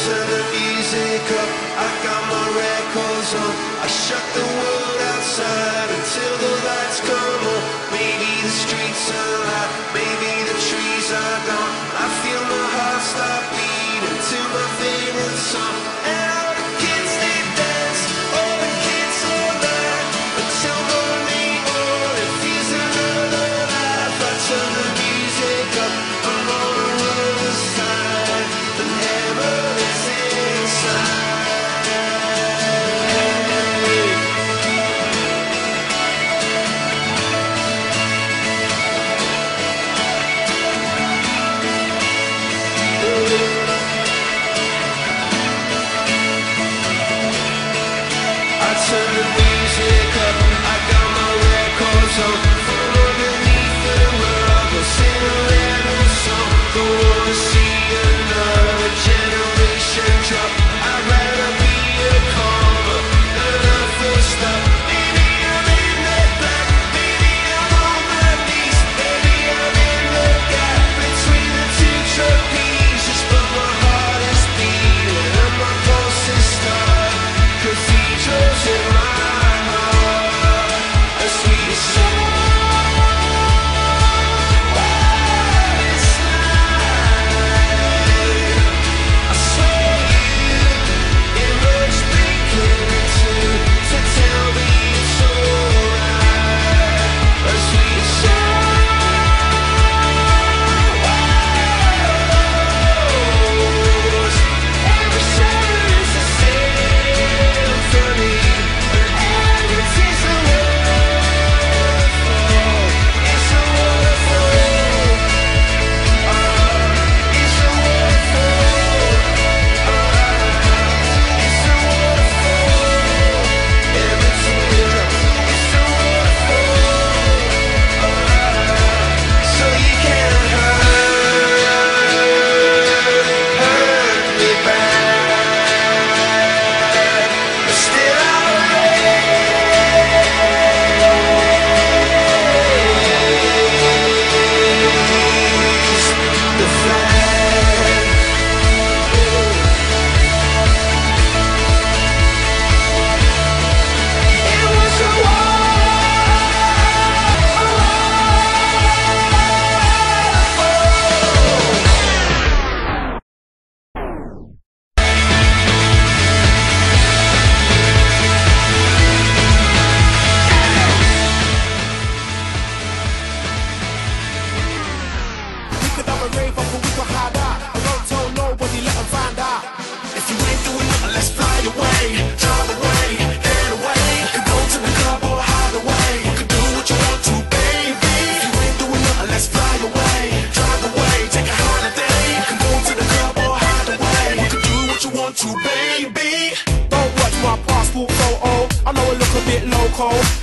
turn the music up, I got my records on. I shut the world outside until the lights come on. Maybe the streets are light, maybe the trees are gone. I feel my heart start beating to my favorite song. And all the kids they dance, all the kids all night until morning morning feels another life. I turn the music up, I'm on the other side, and heaven is inside. Turn the music up, I got my records on. From underneath the rug, I'll sing a random song. Don't wanna see another generation drop. I'd rather be a comma than a full stop. Maybe I'm in the back, maybe I'm on my knees, maybe I'm in the gap between the two trapezes. But my heart is beating and my pulse is starting. Cathedrals in my heart, a sweet song. Last night, I saw you in much beginning to tell me it's alright. A sweet song. Every summer is the symphony.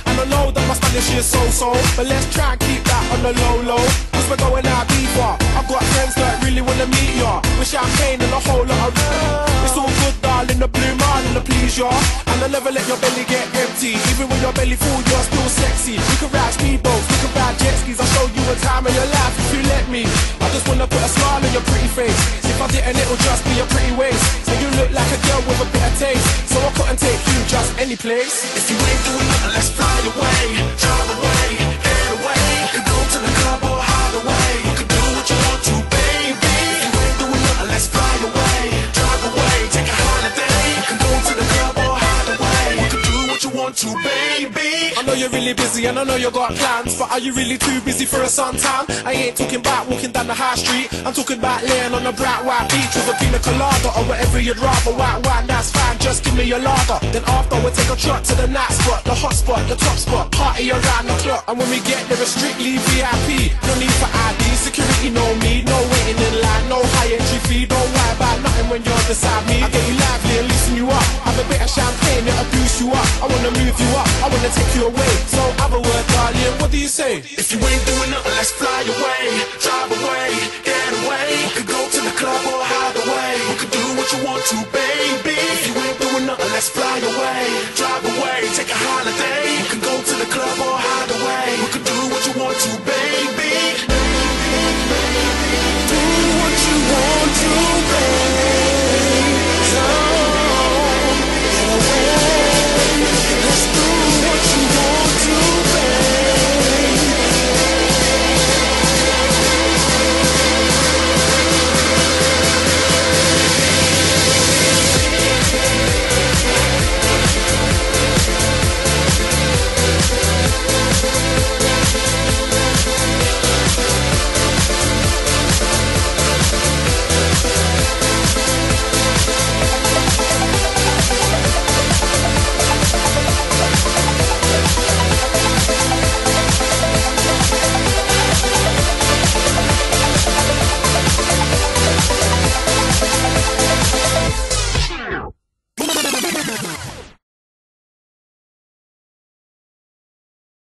And I know that my Spanish is so-so, but let's try and keep that on the low-low, cause we're going out deeper. I've got friends that really wanna meet ya, with champagne and a whole lot of it's all good, darling, the blue marlin, the please ya. And I'll never let your belly get empty, even when your belly full, you're still sexy. We can ride speedboats, we can ride jet skis, I'll show you a time of your life if you let me. I just wanna put a smile on your pretty face. If I didn't, it'll just be a pretty waist. So you look like a girl with a bit of taste, so I couldn't take you just any place. If you ain't doing nothing, let's fly away, drive away, get away. You can go to the club or hide away. You can do what you want to, baby. If you ain't doing nothing, let's fly away, drive away, take a holiday. You can go to the club or hide away. You can do what you want to, baby. I know you're really busy and I know you got plans, but are you really too busy for a suntan? I ain't talking about walking down the high street, I'm talking about laying on a bright white beach with a pina colada or whatever you'd rather. White wine, that's fine, just give me your lager. Then after we'll take a trot to the night spot, the hot spot, the top spot, party around the clock. And when we get there it's strictly VIP, no need for ID, security no need, no waiting in line, no high entry fee. Don't worry about nothing when you're beside me. I get you lively and loosen you up, have a bit of champagne that'll boost you up. I wanna move you up, I wanna take you away. So have a word, darling, what do you say? If you ain't doing nothing, let's fly away, drive away, get away. We could go to the club or hide away. We could do what you want to, baby. If you ain't doing nothing, let's fly away.